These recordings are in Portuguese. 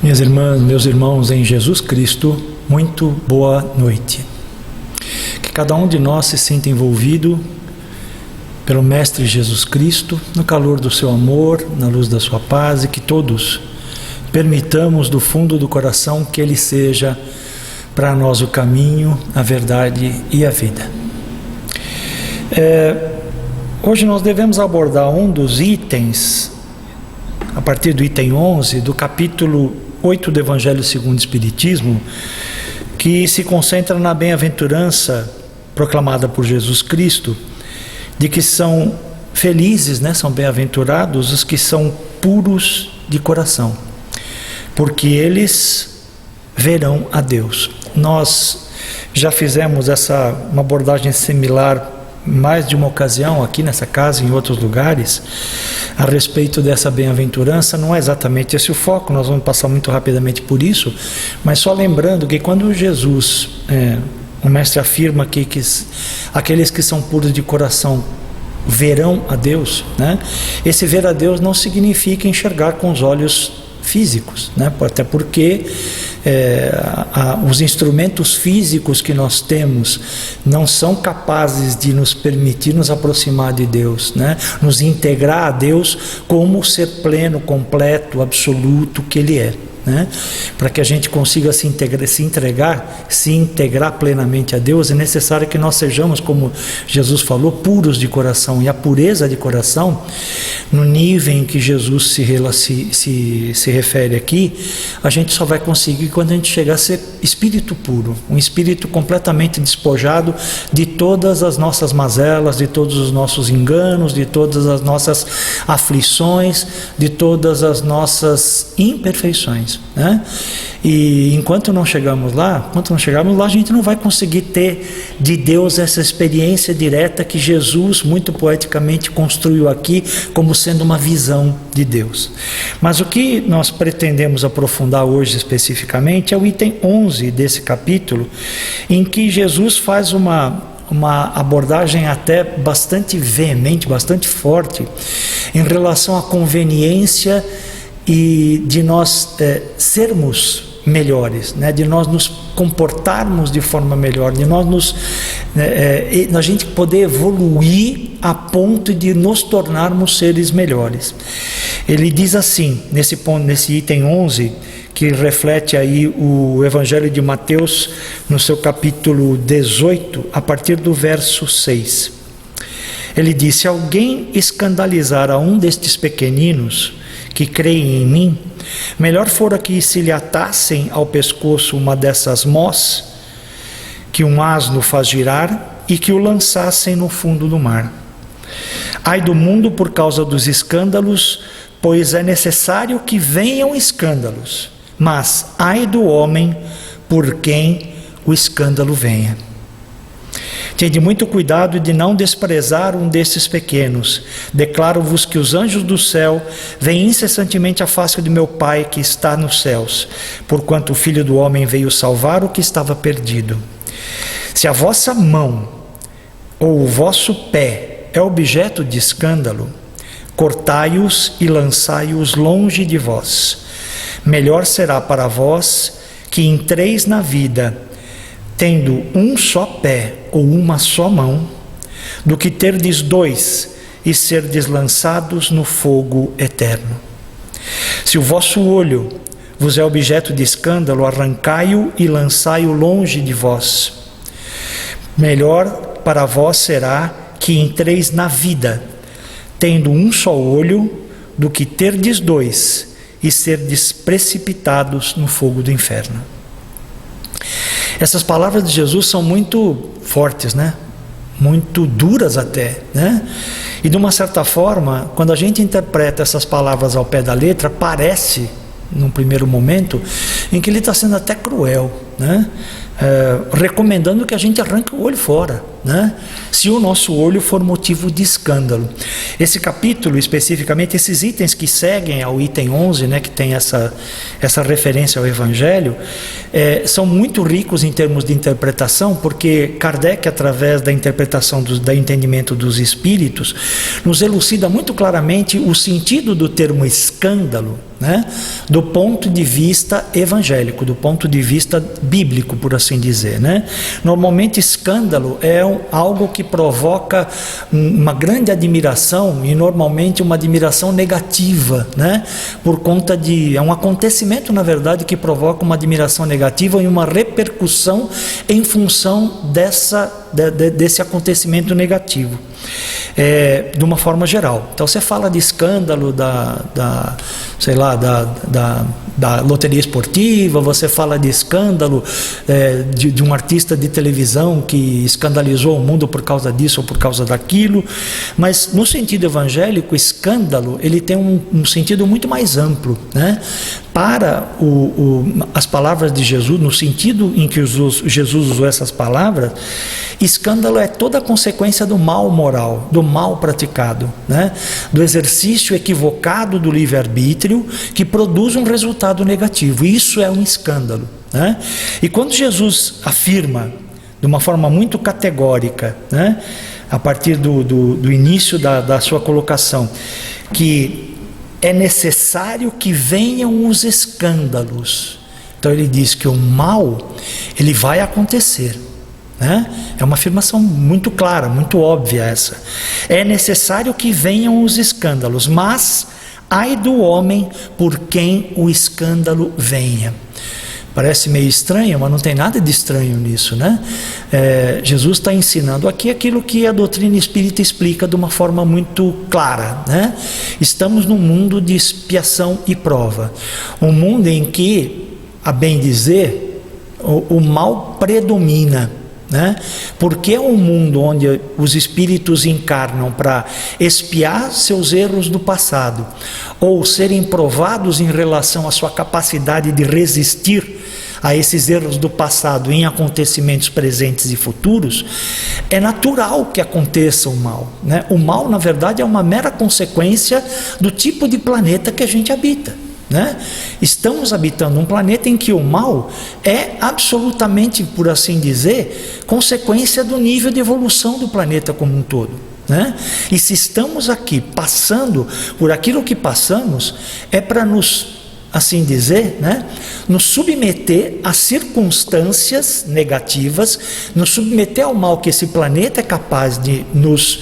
Minhas irmãs, meus irmãos em Jesus Cristo, muito boa noite. Que cada um de nós se sinta envolvido pelo Mestre Jesus Cristo, no calor do seu amor, na luz da sua paz, e que todos permitamos do fundo do coração que Ele seja para nós o caminho, a verdade e a vida. Hoje nós devemos abordar um dos itens, a partir do item 11, do capítulo 8 do Evangelho segundo o Espiritismo, que se concentra na bem-aventurança proclamada por Jesus Cristo, de que são felizes, são bem-aventurados os que são puros de coração, porque eles verão a Deus. Nós já fizemos uma abordagem similar mais de uma ocasião aqui nessa casa e em outros lugares a respeito dessa bem-aventurança. Não é exatamente esse o foco, nós vamos passar muito rapidamente por isso, mas só lembrando que quando Jesus, o mestre afirma que aqueles que são puros de coração verão a Deus, esse ver a Deus não significa enxergar com os olhos físicos, até porque os instrumentos físicos que nós temos não são capazes de nos permitir nos aproximar de Deus, nos integrar a Deus como o ser pleno, completo, absoluto que Ele é. Para que a gente consiga se integrar plenamente a Deus, é necessário que nós sejamos, como Jesus falou, puros de coração. E a pureza de coração, no nível em que Jesus se refere aqui, a gente só vai conseguir quando a gente chegar a ser espírito puro, um espírito completamente despojado de todas as nossas mazelas, de todos os nossos enganos, de todas as nossas aflições, de todas as nossas imperfeições. E enquanto não chegarmos lá, a gente não vai conseguir ter de Deus essa experiência direta que Jesus muito poeticamente construiu aqui como sendo uma visão de Deus. Mas o que nós pretendemos aprofundar hoje especificamente é o item 11 desse capítulo, em que Jesus faz uma abordagem até bastante veemente, bastante forte em relação à conveniência e de nós sermos melhores, de nós nos comportarmos de forma melhor, de nós a gente poder evoluir a ponto de nos tornarmos seres melhores. Ele diz assim, nesse item 11, que reflete aí o Evangelho de Mateus, no seu capítulo 18, a partir do verso 6. Ele diz: se alguém escandalizar a um destes pequeninos que creem em mim, melhor fora que se lhe atassem ao pescoço uma dessas mós que um asno faz girar e que o lançassem no fundo do mar. Ai do mundo por causa dos escândalos, pois é necessário que venham escândalos, mas ai do homem por quem o escândalo venha. Tende muito cuidado de não desprezar um desses pequenos. Declaro-vos que os anjos do céu veem incessantemente a face de meu Pai que está nos céus, porquanto o Filho do Homem veio salvar o que estava perdido. Se a vossa mão ou o vosso pé é objeto de escândalo, cortai-os e lançai-os longe de vós. Melhor será para vós que entreis na vida tendo um só pé ou uma só mão, do que terdes dois e serdes lançados no fogo eterno. Se o vosso olho vos é objeto de escândalo, arrancai-o e lançai-o longe de vós. Melhor para vós será que entreis na vida, tendo um só olho, do que terdes dois e serdes precipitados no fogo do inferno. Essas palavras de Jesus são muito fortes, muito duras até, E de uma certa forma, quando a gente interpreta essas palavras ao pé da letra, parece, num primeiro momento, em que ele está sendo até cruel, recomendando que a gente arranque o olho fora, né? Se o nosso olho for motivo de escândalo. Esse capítulo, especificamente, esses itens que seguem ao item 11, né, que tem essa referência ao Evangelho, são muito ricos em termos de interpretação, porque Kardec, através da interpretação do entendimento dos espíritos, nos elucida muito claramente o sentido do termo escândalo, né, do ponto de vista evangélico, do ponto de vista bíblico, por assim dizer, né? Normalmente escândalo é algo que provoca uma grande admiração, e normalmente uma admiração negativa, né? Por conta é um acontecimento, na verdade, que provoca uma admiração negativa e uma repercussão em função desse acontecimento negativo, de uma forma geral. Então você fala de escândalo da loteria esportiva, você fala de escândalo de um artista de televisão que escandalizou o mundo por causa disso ou por causa daquilo, mas no sentido evangélico, escândalo ele tem um sentido muito mais amplo, né? Para as palavras de Jesus, no sentido em que Jesus usou essas palavras, escândalo é toda a consequência do mal moral, do mal praticado, né? Do exercício equivocado do livre-arbítrio que produz um resultado negativo. Isso é um escândalo, né? E quando Jesus afirma de uma forma muito categórica, né, a partir do início da sua colocação, que é necessário que venham os escândalos. Então ele diz que o mal ele vai acontecer, né? É uma afirmação muito clara, muito óbvia essa. É necessário que venham os escândalos, mas ai do homem por quem o escândalo venha. Parece meio estranho, mas não tem nada de estranho nisso, né? Jesus está ensinando aqui aquilo que a doutrina espírita explica de uma forma muito clara, né? Estamos num mundo de expiação e prova, um mundo em que, a bem dizer, o mal predomina, né? Porque é um mundo onde os espíritos encarnam para expiar seus erros do passado ou serem provados em relação à sua capacidade de resistir a esses erros do passado em acontecimentos presentes e futuros. É natural que aconteça o mal, né? O mal, na verdade, é uma mera consequência do tipo de planeta que a gente habita, né? Estamos habitando um planeta em que o mal é absolutamente, por assim dizer, consequência do nível de evolução do planeta como um todo, né? E se estamos aqui passando por aquilo que passamos, é para nos, assim dizer, né, nos submeter a circunstâncias negativas, nos submeter ao mal que esse planeta é capaz de nos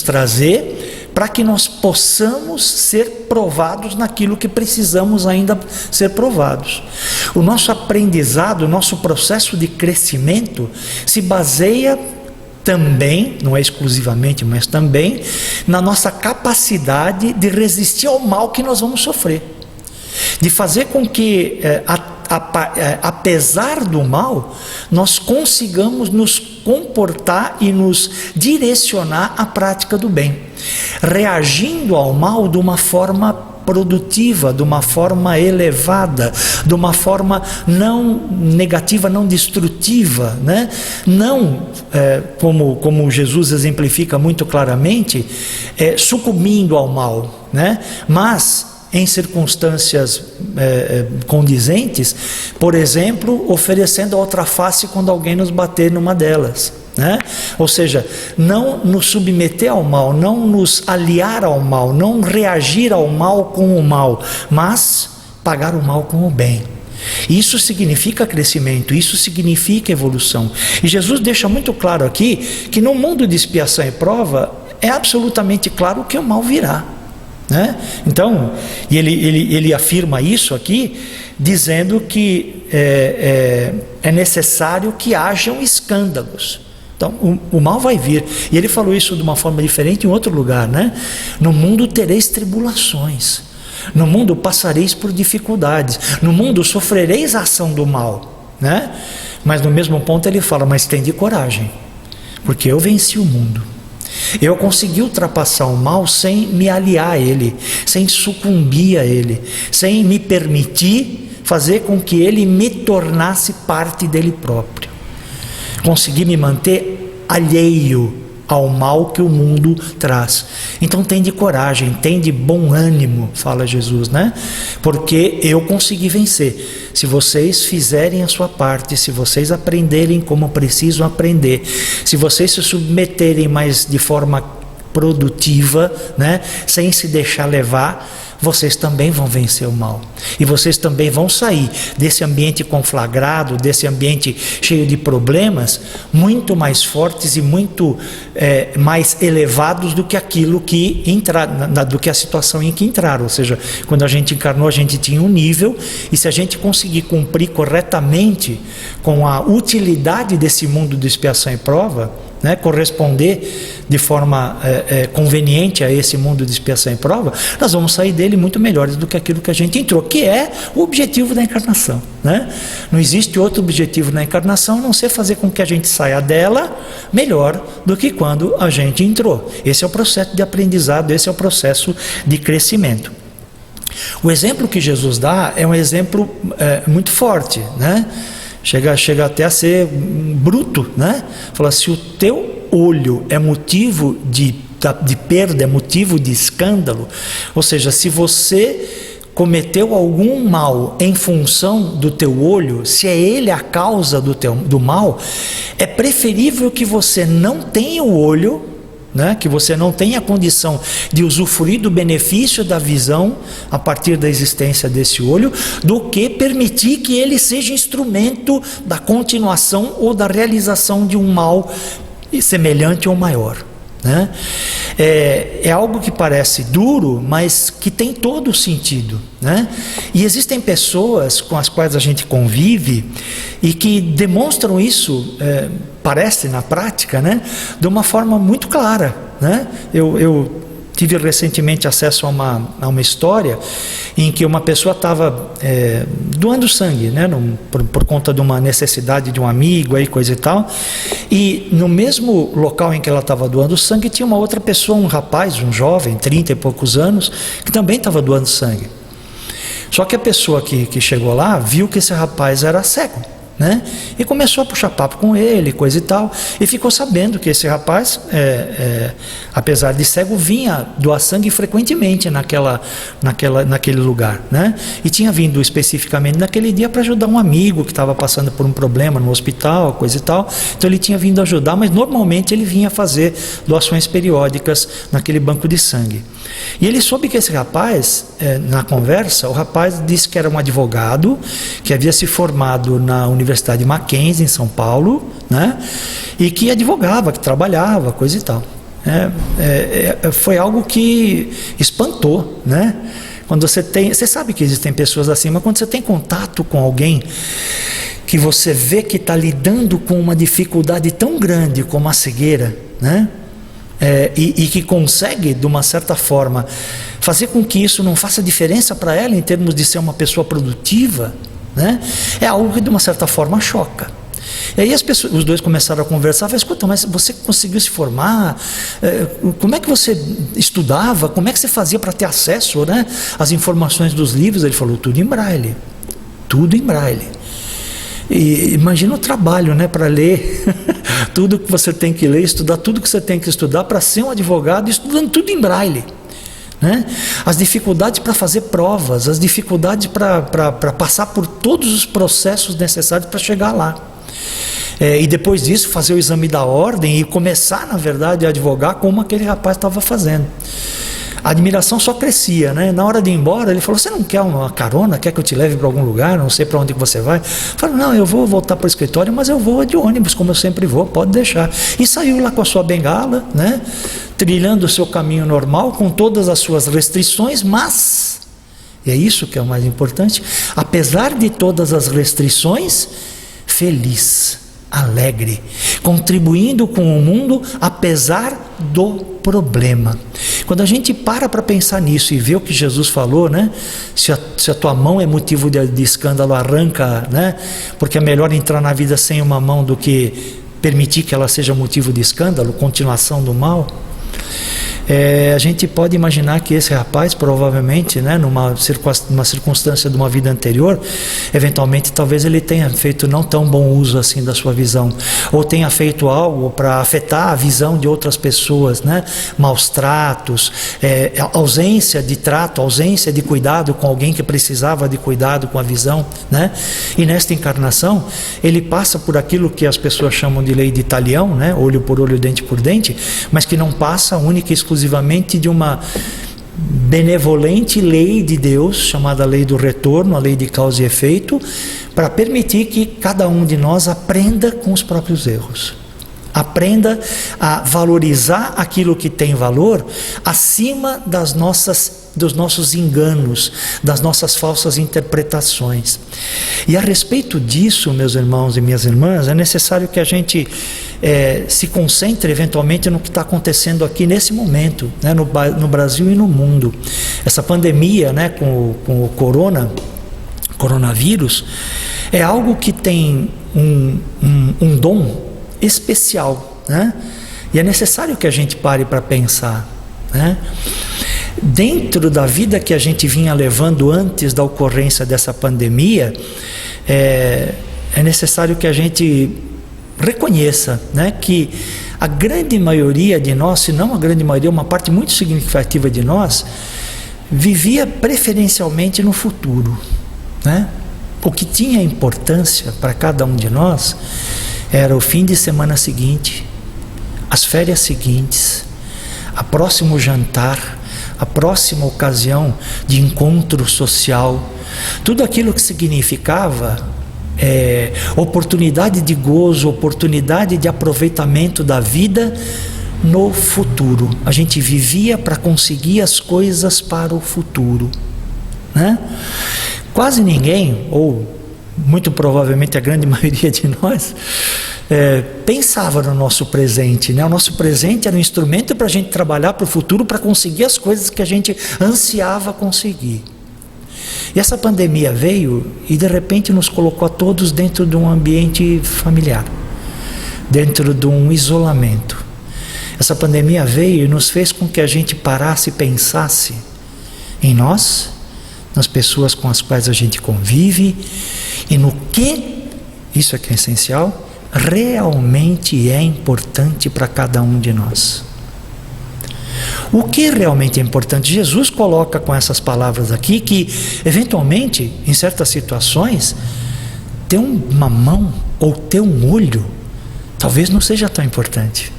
trazer, para que nós possamos ser provados naquilo que precisamos ainda ser provados. O nosso aprendizado, o nosso processo de crescimento se baseia também, não é exclusivamente, mas também, na nossa capacidade de resistir ao mal que nós vamos sofrer. De fazer com que, apesar do mal, nós consigamos nos comportar e nos direcionar à prática do bem, reagindo ao mal de uma forma produtiva, de uma forma elevada, de uma forma não negativa, não destrutiva, né? Não como Jesus exemplifica muito claramente, sucumbindo ao mal, né? Mas em circunstâncias condizentes, por exemplo, oferecendo a outra face quando alguém nos bater numa delas, né? Ou seja, não nos submeter ao mal, não nos aliar ao mal, não reagir ao mal com o mal, mas pagar o mal com o bem. Isso significa crescimento, isso significa evolução. E Jesus deixa muito claro aqui que no mundo de expiação e prova é absolutamente claro que o mal virá, né? Então, ele afirma isso aqui, dizendo que é necessário que hajam escândalos. Então, o mal vai vir. E ele falou isso de uma forma diferente em outro lugar, né? No mundo tereis tribulações, no mundo passareis por dificuldades, no mundo sofrereis a ação do mal, né? Mas no mesmo ponto ele fala, mas tende coragem, porque eu venci o mundo. Eu consegui ultrapassar o mal sem me aliar a ele, sem sucumbir a ele, sem me permitir fazer com que ele me tornasse parte dele próprio. Consegui me manter alheio ao mal que o mundo traz. Então tem de coragem, tem de bom ânimo, fala Jesus, né? Porque eu consegui vencer. Se vocês fizerem a sua parte, se vocês aprenderem como precisam aprender, se vocês se submeterem mais de forma produtiva, né? Sem se deixar levar, vocês também vão vencer o mal. E vocês também vão sair desse ambiente conflagrado, desse ambiente cheio de problemas, muito mais fortes e muito mais elevados do que aquilo que do que a situação em que entraram. Ou seja, quando a gente encarnou, a gente tinha um nível, e se a gente conseguir cumprir corretamente com a utilidade desse mundo de expiação e prova, né, corresponder de forma conveniente a esse mundo de expiação e prova, nós vamos sair dele muito melhores do que aquilo que a gente entrou, que é o objetivo da encarnação, né? Não existe outro objetivo na encarnação a não ser fazer com que a gente saia dela melhor do que quando a gente entrou. Esse é o processo de aprendizado, esse é o processo de crescimento. O exemplo que Jesus dá é um exemplo muito forte, né? Chega até a ser bruto, né? Fala, se o teu olho é motivo de perda, é motivo de escândalo, ou seja, se você cometeu algum mal em função do teu olho, se é ele a causa do mal, é preferível que você não tenha o olho, né, que você não tenha a condição de usufruir do benefício da visão a partir da existência desse olho, do que permitir que ele seja instrumento da continuação ou da realização de um mal semelhante ou maior, né? É algo que parece duro, mas que tem todo o sentido, né? E existem pessoas com as quais a gente convive e que demonstram isso, parece na prática, né, de uma forma muito clara, né? Eu tive recentemente acesso a uma história em que uma pessoa estava doando sangue, né, por conta de uma necessidade de um amigo, aí, coisa e tal, e no mesmo local em que ela estava doando sangue tinha uma outra pessoa, um rapaz, um jovem, 30 e poucos anos, que também estava doando sangue. Só que a pessoa que chegou lá viu que esse rapaz era cego, né? E começou a puxar papo com ele, coisa e tal, e ficou sabendo que esse rapaz, apesar de cego, vinha doar sangue frequentemente naquele lugar, né? E tinha vindo especificamente naquele dia para ajudar um amigo que estava passando por um problema no hospital, coisa e tal. Então ele tinha vindo ajudar, mas normalmente ele vinha fazer doações periódicas naquele banco de sangue. E ele soube que esse rapaz, na conversa, o rapaz disse que era um advogado, que havia se formado na Universidade Mackenzie, em São Paulo, né? E que advogava, que trabalhava, coisa e tal. Foi algo que espantou, né? Quando você sabe que existem pessoas assim, mas quando você tem contato com alguém que você vê que está lidando com uma dificuldade tão grande como a cegueira, né? E que consegue, de uma certa forma, fazer com que isso não faça diferença para ela em termos de ser uma pessoa produtiva, né? É algo que de uma certa forma choca. E aí os dois começaram a conversar. Falei, escuta, mas você conseguiu se formar? Como é que você estudava? Como é que você fazia para ter acesso, né, às informações dos livros? Ele falou, tudo em braille. Tudo em braille. E imagina o trabalho, né, para ler tudo que você tem que ler, estudar tudo que você tem que estudar para ser um advogado, estudando tudo em braille, né? As dificuldades para fazer provas, as dificuldades para passar por todos os processos necessários para chegar lá. E depois disso fazer o exame da ordem e começar, na verdade, a advogar como aquele rapaz estava fazendo. A admiração só crescia, né? Na hora de ir embora, ele falou, você não quer uma carona? Quer que eu te leve para algum lugar? Não sei para onde que você vai. Eu falei, não, eu vou voltar para o escritório, mas eu vou de ônibus, como eu sempre vou, pode deixar. E saiu lá com a sua bengala, né? Trilhando o seu caminho normal, com todas as suas restrições, mas, e é isso que é o mais importante, apesar de todas as restrições, feliz, alegre, contribuindo com o mundo apesar do problema. Quando a gente para pensar nisso e vê o que Jesus falou, né? Se a tua mão é motivo de escândalo, arranca, né? Porque é melhor entrar na vida sem uma mão do que permitir que ela seja motivo de escândalo, continuação do mal. A gente pode imaginar que esse rapaz, provavelmente, né, numa circunstância de uma vida anterior, eventualmente talvez ele tenha feito não tão bom uso assim da sua visão, ou tenha feito algo para afetar a visão de outras pessoas, né? Maus tratos, ausência de trato, ausência de cuidado com alguém que precisava de cuidado com a visão, né? E nesta encarnação ele passa por aquilo que as pessoas chamam de lei de Talião, né? Olho por olho, dente por dente, mas que não passa única e exclusivamente de uma benevolente lei de Deus, chamada lei do retorno, a lei de causa e efeito, para permitir que cada um de nós aprenda com os próprios erros. Aprenda a valorizar aquilo que tem valor acima dos nossos enganos, das nossas falsas interpretações. E a respeito disso, meus irmãos e minhas irmãs, é necessário que a gente se concentre eventualmente no que está acontecendo aqui nesse momento, né, no Brasil e no mundo. Essa pandemia, né, com o coronavírus, é algo que tem um dom especial, né? E é necessário que a gente pare para pensar, né? Dentro da vida que a gente vinha levando antes da ocorrência dessa pandemia, é necessário que a gente reconheça, né, que a grande maioria de nós, se não a grande maioria, uma parte muito significativa de nós, vivia preferencialmente no futuro, né? O que tinha importância para cada um de nós era o fim de semana seguinte, as férias seguintes, a próximo jantar, a próxima ocasião de encontro social, tudo aquilo que significava oportunidade de gozo, oportunidade de aproveitamento da vida no futuro. A gente vivia para conseguir as coisas para o futuro, né? Quase ninguém, ou muito provavelmente a grande maioria de nós, pensava no nosso presente, né? O nosso presente era um instrumento para a gente trabalhar para o futuro, para conseguir as coisas que a gente ansiava conseguir. E essa pandemia veio e de repente nos colocou a todos dentro de um ambiente familiar, dentro de um isolamento. Essa pandemia veio e nos fez com que a gente parasse e pensasse em nós, nas pessoas com as quais a gente convive e no que, isso é que é essencial, realmente é importante para cada um de nós. O que realmente é importante? Jesus coloca com essas palavras aqui que, eventualmente, em certas situações, ter uma mão ou ter um olho talvez não seja tão importante.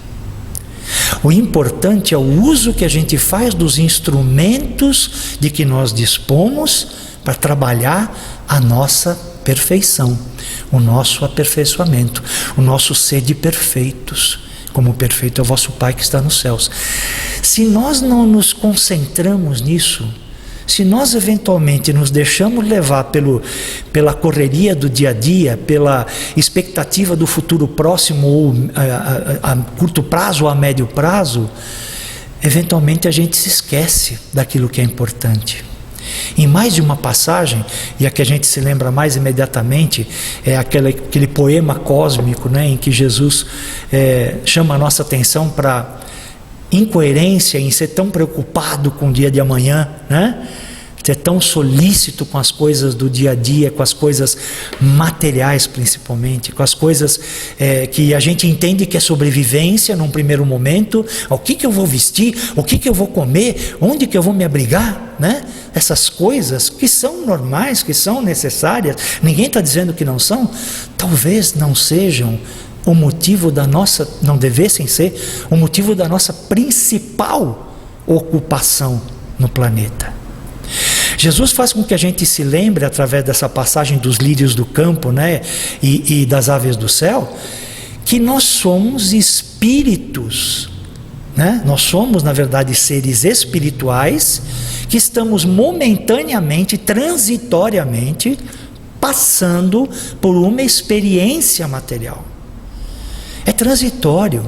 O importante é o uso que a gente faz dos instrumentos de que nós dispomos para trabalhar a nossa perfeição, o nosso aperfeiçoamento, o nosso ser de perfeitos, como perfeito é o vosso Pai que está nos céus. Se nós não nos concentramos nisso, se nós eventualmente nos deixamos levar pela correria do dia a dia, pela expectativa do futuro próximo, ou a curto prazo ou a médio prazo, eventualmente a gente se esquece daquilo que é importante. Em mais de uma passagem, e a que a gente se lembra mais imediatamente, é aquele poema cósmico, né, em que Jesus chama a nossa atenção para incoerência em ser tão preocupado com o dia de amanhã, né? Ser tão solícito com as coisas do dia a dia, com as coisas materiais principalmente, com as coisas que a gente entende que é sobrevivência num primeiro momento. O que eu vou vestir? O que eu vou comer? Onde que eu vou me abrigar? Né? Essas coisas que são normais, que são necessárias, ninguém está dizendo que não são, talvez não sejam o motivo da nossa, não devessem ser o motivo da nossa principal ocupação no planeta. Jesus faz com que a gente se lembre, através dessa passagem dos lírios do campo, né, e das aves do céu, que nós somos espíritos, né? Nós somos, na verdade, seres espirituais que estamos momentaneamente, transitoriamente, passando por uma experiência material. É transitório.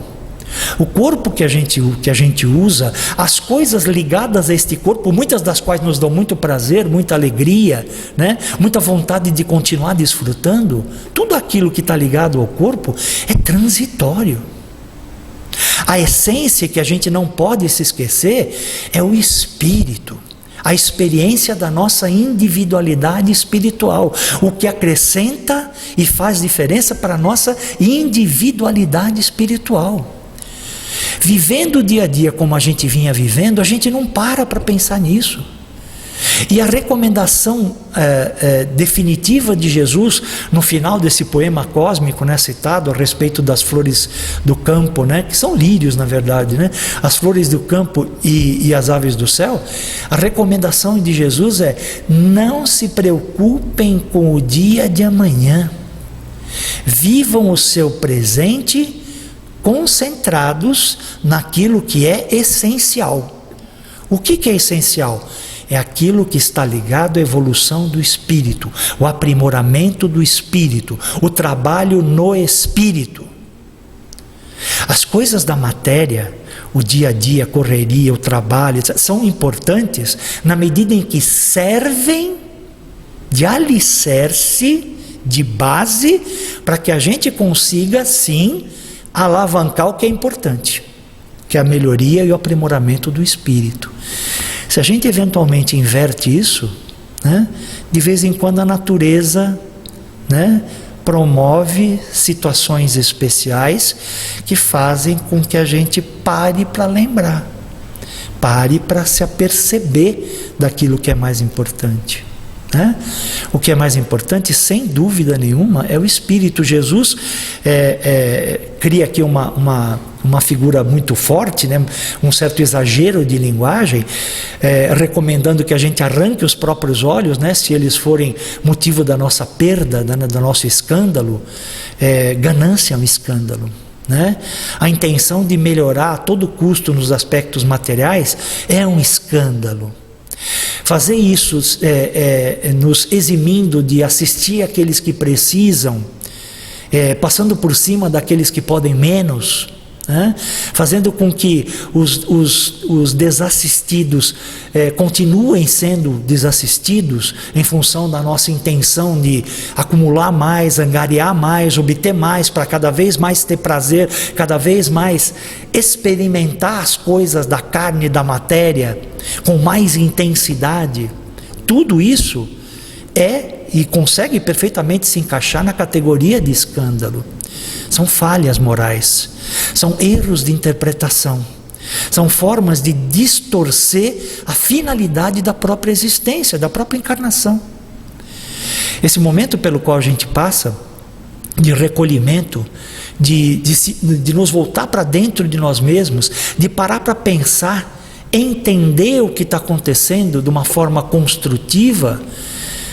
O corpo que a gente usa, as coisas ligadas a este corpo, muitas das quais nos dão muito prazer, muita alegria, né? Muita vontade de continuar desfrutando, tudo aquilo que está ligado ao corpo é transitório. A essência que a gente não pode se esquecer é o Espírito, a experiência da nossa individualidade espiritual, o que acrescenta e faz diferença para a nossa individualidade espiritual. Vivendo o dia a dia como a gente vinha vivendo, a gente não para pensar nisso. E a recomendação definitiva de Jesus no final desse poema cósmico, né, citado a respeito das flores do campo, né, que são lírios na verdade, né, as flores do campo e as aves do céu, a recomendação de Jesus é: não se preocupem com o dia de amanhã, vivam o seu presente concentrados naquilo que é essencial. O que é essencial? É aquilo que está ligado à evolução do espírito, o aprimoramento do espírito, o trabalho no espírito. As coisas da matéria, o dia a dia, a correria, o trabalho, são importantes na medida em que servem de alicerce, de base, para que a gente consiga, sim, alavancar o que é importante, que é a melhoria e o aprimoramento do espírito. Se a gente eventualmente inverte isso, né, de vez em quando a natureza, né, promove situações especiais que fazem com que a gente pare para lembrar, pare para se aperceber daquilo que é mais importante. Né? O que é mais importante, sem dúvida nenhuma, é o Espírito. Jesus cria aqui uma figura muito forte, né? Um certo exagero de linguagem, recomendando que a gente arranque os próprios olhos, né? Se eles forem motivo da nossa perda, do nosso escândalo. Ganância é um escândalo. Né? A intenção de melhorar a todo custo nos aspectos materiais é um escândalo. Fazer isso nos eximindo de assistir aqueles que precisam, passando por cima daqueles que podem menos, né? Fazendo com que os desassistidos continuem sendo desassistidos em função da nossa intenção de acumular mais, angariar mais, obter mais, para cada vez mais ter prazer, cada vez mais experimentar as coisas da carne e da matéria com mais intensidade. Tudo isso e consegue perfeitamente se encaixar na categoria de escândalo. São falhas morais, são erros de interpretação, são formas de distorcer a finalidade da própria existência, da própria encarnação. Esse momento pelo qual a gente passa, de recolhimento, de nos voltar para dentro de nós mesmos, de parar para pensar, entender o que está acontecendo de uma forma construtiva,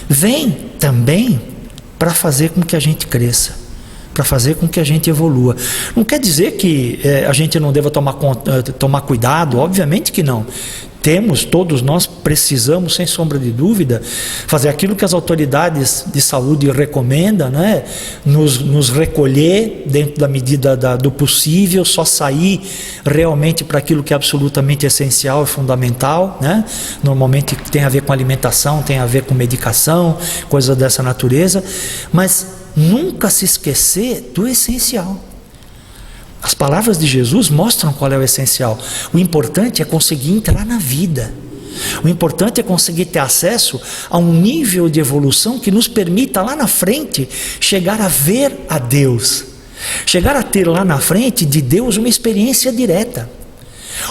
vem também para fazer com que a gente cresça, para fazer com que a gente evolua. Não quer dizer que a gente não deva tomar cuidado, obviamente que não. Todos nós precisamos, sem sombra de dúvida, fazer aquilo que as autoridades de saúde recomendam, né? Nos recolher dentro da medida do possível, só sair realmente para aquilo que é absolutamente essencial e fundamental, né? Normalmente tem a ver com alimentação, tem a ver com medicação, coisas dessa natureza, mas nunca se esquecer do essencial. As palavras de Jesus mostram qual é o essencial. O importante é conseguir entrar na vida. O importante é conseguir ter acesso a um nível de evolução que nos permita lá na frente chegar a ver a Deus. Chegar a ter lá na frente de Deus uma experiência direta,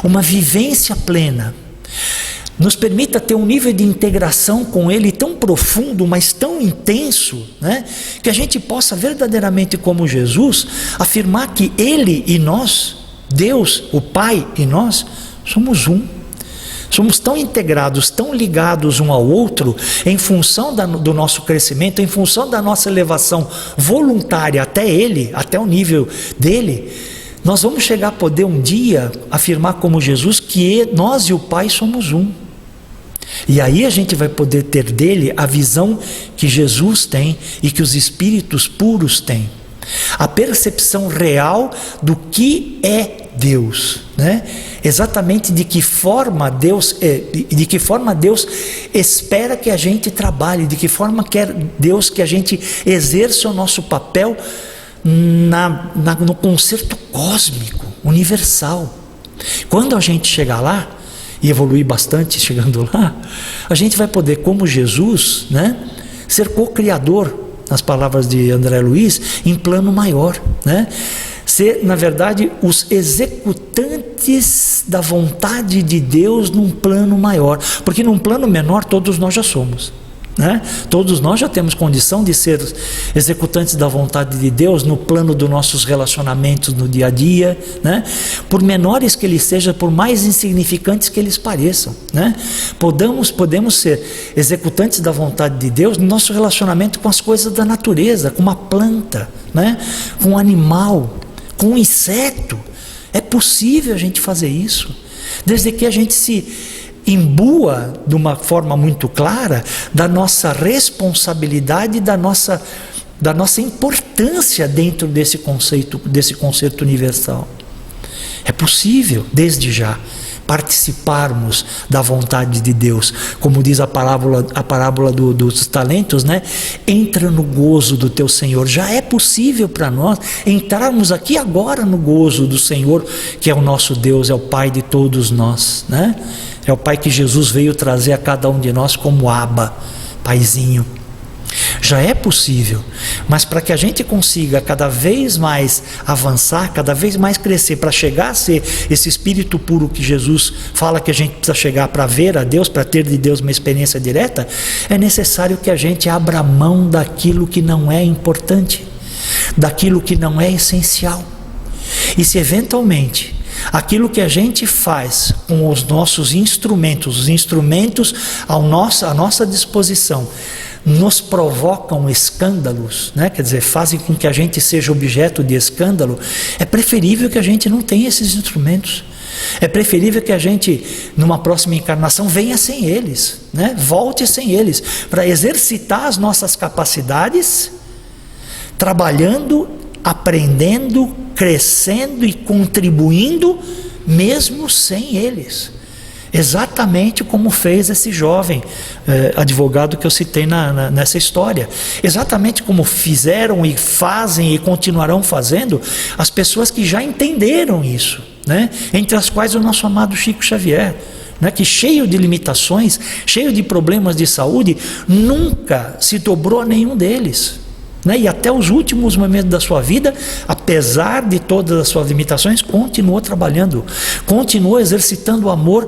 uma vivência plena. Nos permita ter um nível de integração com Ele tão profundo, mas tão intenso, né? Que a gente possa verdadeiramente, como Jesus, afirmar que Ele e nós, Deus, o Pai e nós, somos um. Somos tão integrados, tão ligados um ao outro, em função do nosso crescimento, em função da nossa elevação voluntária até Ele, até o nível dEle. Nós vamos chegar a poder um dia afirmar como Jesus que nós e o Pai somos um. E aí a gente vai poder ter dele a visão que Jesus tem e que os espíritos puros têm. A percepção real do que é Deus, né? Exatamente de que forma Deus espera que a gente trabalhe, de que forma quer Deus que a gente exerça o nosso papel no concerto cósmico. universal. Quando a gente chegar lá, e evoluir bastante chegando lá, a gente vai poder, como Jesus, né, ser co-criador, nas palavras de André Luiz, em plano maior, né? Ser, na verdade, os executantes da vontade de Deus num plano maior, porque num plano menor todos nós já somos, né? Todos nós já temos condição de ser executantes da vontade de Deus no plano dos nossos relacionamentos no dia a dia, né? Por menores que eles sejam, por mais insignificantes que eles pareçam, né? Podemos ser executantes da vontade de Deus no nosso relacionamento com as coisas da natureza, com uma planta, né? Com um animal, com um inseto. É possível a gente fazer isso, desde que a gente se imbua de uma forma muito clara da nossa responsabilidade, da nossa importância dentro desse conceito universal. É possível, desde já, participarmos da vontade de Deus, como diz a parábola dos talentos, né? Entra no gozo do teu Senhor. Já é possível para nós entrarmos aqui agora no gozo do Senhor, que é o nosso Deus, é o Pai de todos nós, né? É o Pai que Jesus veio trazer a cada um de nós como Abba, Paizinho. Já é possível, mas para que a gente consiga cada vez mais avançar, cada vez mais crescer, para chegar a ser esse espírito puro que Jesus fala que a gente precisa chegar para ver a Deus, para ter de Deus uma experiência direta, é necessário que a gente abra mão daquilo que não é importante, daquilo que não é essencial. E se eventualmente aquilo que a gente faz com os nossos instrumentos, os instrumentos à nossa disposição, nos provocam escândalos, né? Quer dizer, fazem com que a gente seja objeto de escândalo, é preferível que a gente não tenha esses instrumentos. É preferível que a gente, numa próxima encarnação, venha sem eles, né? Volte sem eles, para exercitar as nossas capacidades, trabalhando, aprendendo, crescendo e contribuindo, mesmo sem eles. Exatamente como fez esse jovem advogado que eu citei nessa história. Exatamente como fizeram e fazem e continuarão fazendo as pessoas que já entenderam isso, né? Entre as quais o nosso amado Chico Xavier, né? Que cheio de limitações, cheio de problemas de saúde, nunca se dobrou a nenhum deles, né? E até os últimos momentos da sua vida, apesar de todas as suas limitações, continuou trabalhando, continuou exercitando o amor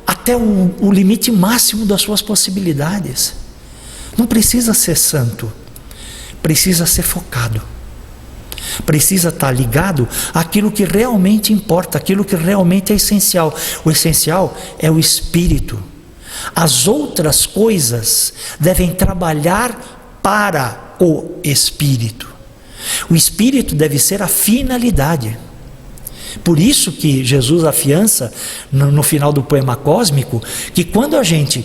até o limite máximo das suas possibilidades. Não precisa ser santo, precisa ser focado, precisa estar ligado àquilo que realmente importa, aquilo que realmente é essencial. O essencial é o espírito. As outras coisas devem trabalhar para o espírito. O espírito deve ser a finalidade. Por isso que Jesus afiança no final do poema cósmico que quando a gente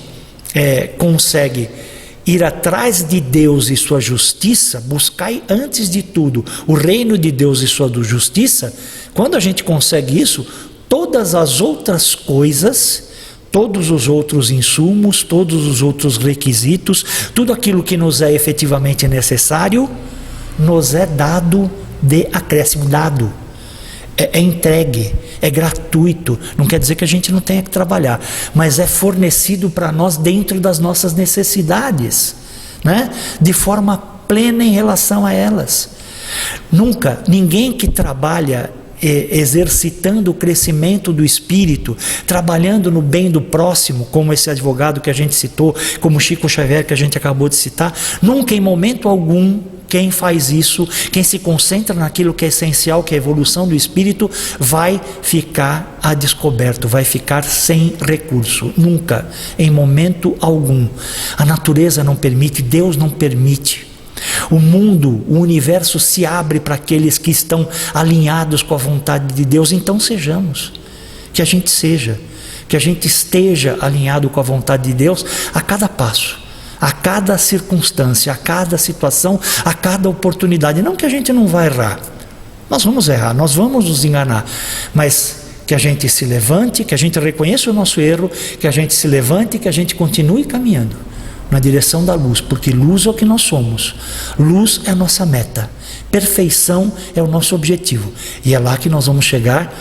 consegue ir atrás de Deus e sua justiça, buscai antes de tudo o reino de Deus e sua justiça, quando a gente consegue isso, todas as outras coisas, todos os outros insumos, todos os outros requisitos, tudo aquilo que nos é efetivamente necessário, nos é dado de acréscimo, dado. É entregue, é gratuito. Não quer dizer que a gente não tenha que trabalhar, mas é fornecido para nós dentro das nossas necessidades, né? De forma plena em relação a elas. Nunca, ninguém que trabalha exercitando o crescimento do espírito, trabalhando no bem do próximo, como esse advogado que a gente citou, como Chico Xavier que a gente acabou de citar, nunca em momento algum quem faz isso, quem se concentra naquilo que é essencial, que é a evolução do espírito, vai ficar a descoberto, vai ficar sem recurso. Nunca, em momento algum. A natureza não permite, Deus não permite. O mundo, o universo se abre para aqueles que estão alinhados com a vontade de Deus. Então sejamos, que a gente seja, que a gente esteja alinhado com a vontade de Deus a cada passo, a cada circunstância, a cada situação, a cada oportunidade. Não que a gente não vai errar, nós vamos errar, nós vamos nos enganar, mas que a gente se levante, que a gente reconheça o nosso erro, que a gente se levante e que a gente continue caminhando na direção da luz, porque luz é o que nós somos, luz é a nossa meta, perfeição é o nosso objetivo, e é lá que nós vamos chegar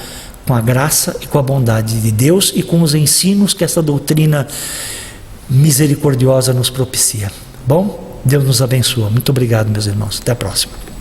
com a graça e com a bondade de Deus e com os ensinos que essa doutrina misericordiosa nos propicia. Bom, Deus nos abençoa. Muito obrigado, meus irmãos. Até a próxima.